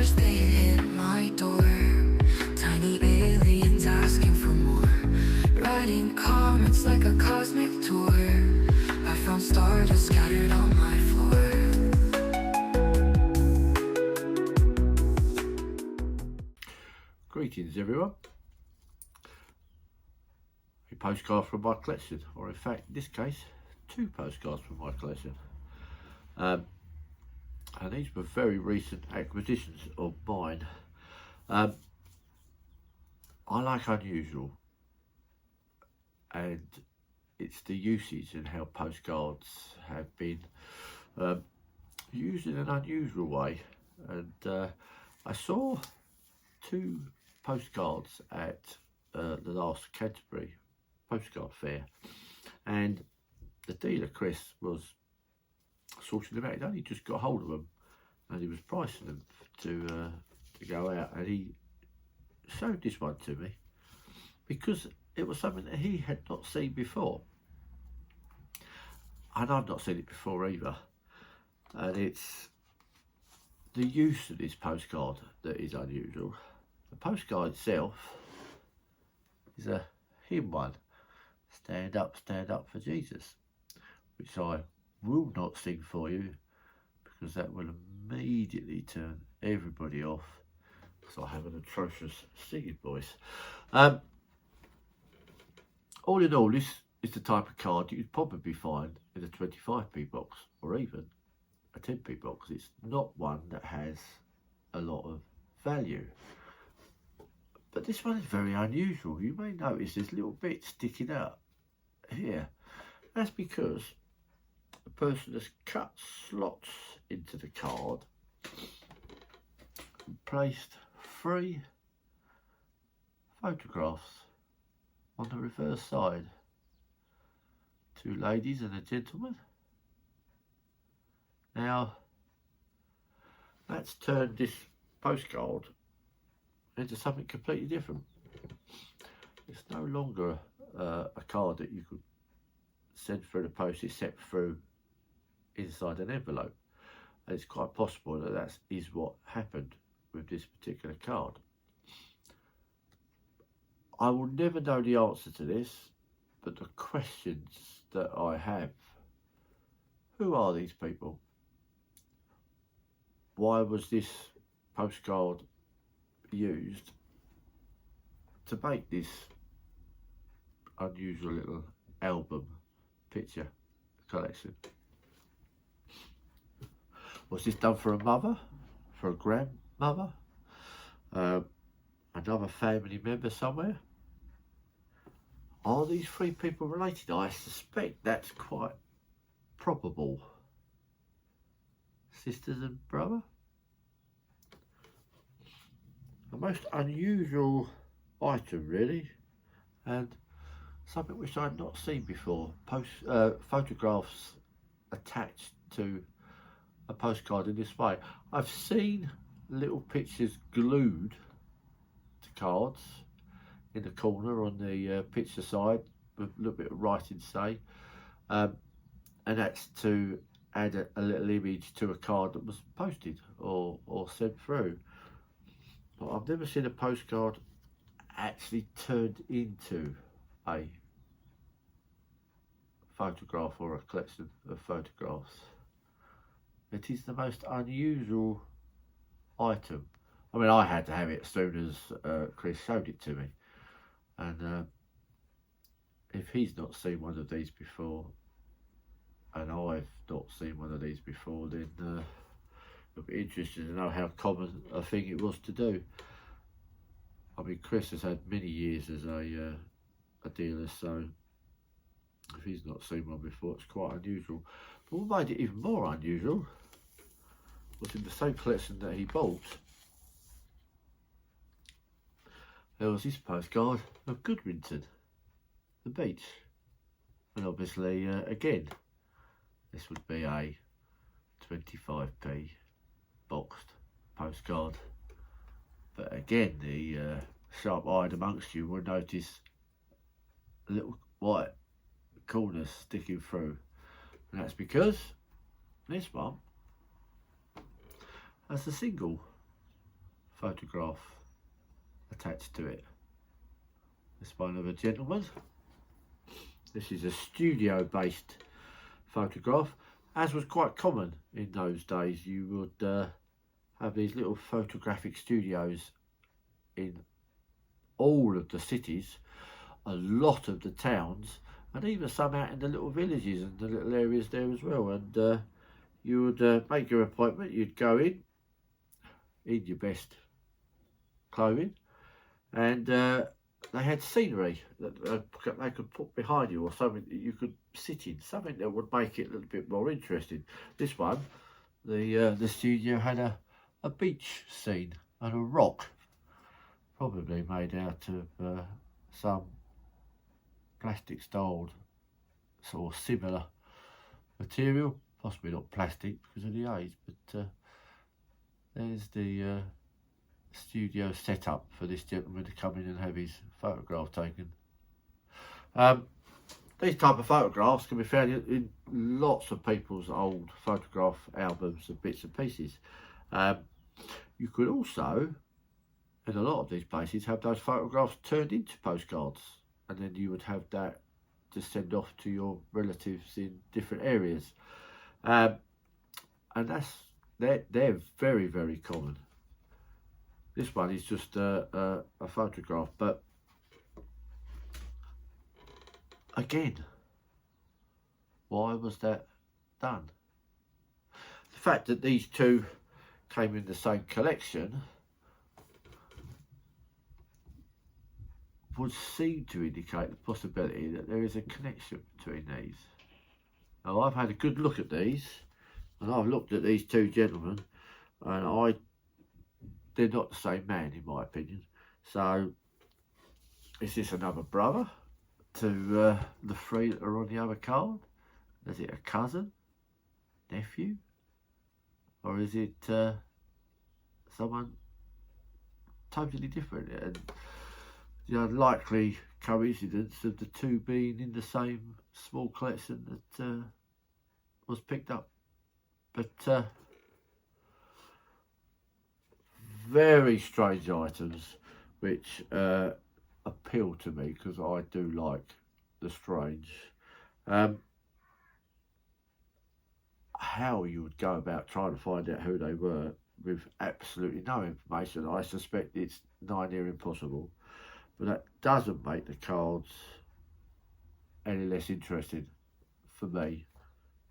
letters, they hit my door. Tiny aliens asking for more. Writing comments like a cosmic tour. I found stardust scattered on my floor. Greetings everyone. A postcard from my collection, or in fact in this case 2 postcards from my collection. And these were very recent acquisitions of mine. I like unusual, and it's the usage and how postcards have been used in an unusual way. And I saw 2 postcards at the last Canterbury Postcard Fair, and the dealer Chris was sorting them out. He'd only just got hold of them and he was pricing them to go out, and he showed this one to me because it was something that he had not seen before, and I've not seen it before either. And it's the use of this postcard that is unusual. The postcard itself is a hymn one, stand up for Jesus, which I will not sing for you because that will immediately turn everybody off, because I have an atrocious singing voice. All in all, this is the type of card you'd probably find in a 25p box or even a 10p box. It's not one that has a lot of value. But this one is very unusual. You may notice there's little bits sticking out here. That's because the person has cut slots into the card and placed 3 photographs on the reverse side. 2 ladies and a gentleman. Now, that's turned this postcard into something completely different. It's no longer a card that you could send through the post. It's sent through inside an envelope, and it's quite possible that that is what happened with this particular card. I will never know the answer to this, but the questions that I have: who are these people? Why was this postcard used to make this unusual little album picture collection? Was this done for a mother, for a grandmother, another family member somewhere? Are these 3 people related? I suspect that's quite probable. Sisters and brother? The most unusual item, really, and something which I'd not seen before. Photographs attached to a postcard in this way. I've seen little pictures glued to cards in the corner on the picture side with a little bit of writing, say, and that's to add a little image to a card that was posted or sent through. But I've never seen a postcard actually turned into a photograph or a collection of photographs. It is the most unusual item. I mean, I had to have it as soon as Chris showed it to me, and if he's not seen one of these before and I've not seen one of these before, then it'll be interesting to know how common a thing it was to do. I mean, Chris has had many years as a dealer, so if he's not seen one before, it's quite unusual. But what made it even more unusual was in the same collection that he bought, there was this postcard of Goodwinton, the beach. And obviously, again, this would be a 25p boxed postcard. But again, the sharp-eyed amongst you will notice a little white corners sticking through, and that's because this one has a single photograph attached to it. This one of a gentleman. This is a studio based photograph, as was quite common in those days. You would have these little photographic studios in all of the cities, a lot of the towns, and even some out in the little villages and the little areas there as well. And you would make your appointment, you'd go in your best clothing, and they had scenery that they could put behind you, or something that you could sit in, something that would make it a little bit more interesting. This one, the studio had a beach scene and a rock, probably made out of some plastic styled sort of similar material, possibly not plastic because of the age, but there's the studio set up for this gentleman to come in and have his photograph taken. These type of photographs can be found in lots of people's old photograph albums and bits and pieces. You could also, in a lot of these places, have those photographs turned into postcards, and then you would have that to send off to your relatives in different areas. And they're very, very common. This one is just a photograph, but again, why was that done? The fact that these two came in the same collection would seem to indicate the possibility that there is a connection between these. Now, I've had a good look at these, and I've looked at these two gentlemen, and they're not the same man in my opinion. So, is this another brother to the three that are on the other card? Is it a cousin, nephew, or is it someone totally different? And the unlikely coincidence of the two being in the same small collection that was picked up. But very strange items which appeal to me because I do like the strange. How you would go about trying to find out who they were with absolutely no information, I suspect it's nigh near impossible. But that doesn't make the cards any less interesting for me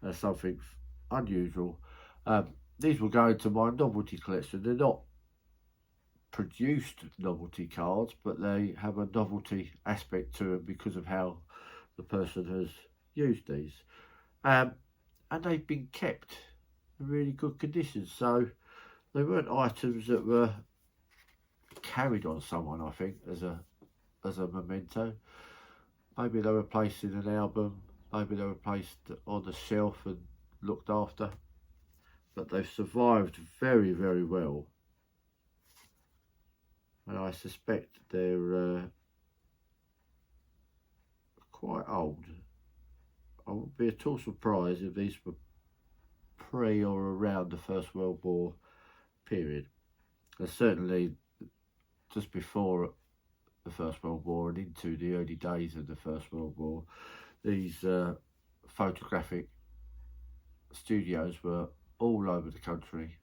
as something unusual. These will go into my novelty collection. They're not produced novelty cards, but they have a novelty aspect to them because of how the person has used these. And they've been kept in really good condition, so they weren't items that were carried on someone, I think, as a memento. Maybe they were placed in an album, maybe they were placed on the shelf and looked after, but they've survived very, very well. And I suspect they're quite old. I wouldn't be at all surprised if these were pre or around the First World War period. And certainly just before the First World War and into the early days of the First World War, these photographic studios were all over the country.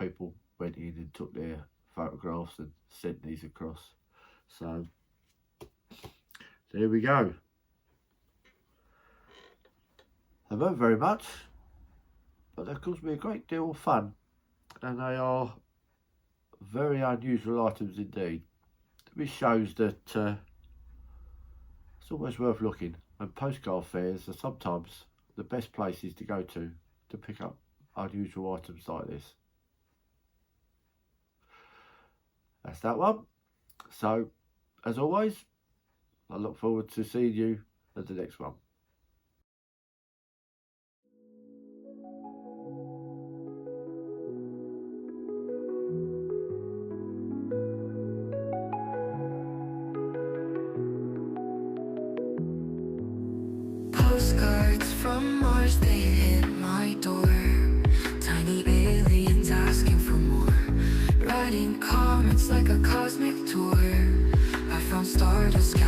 People went in and took their photographs and sent these across. So there we go. They weren't very much, but they caused me a great deal of fun, and they are very unusual items indeed, which shows that it's always worth looking, and postcard fairs are sometimes the best places to go to pick up unusual items like this. That's that one. So, as always, I look forward to seeing you at the next one. Postcards from Mars, they hit my door. Tiny aliens asking for more. Writing comments like a cosmic tour. I found stardust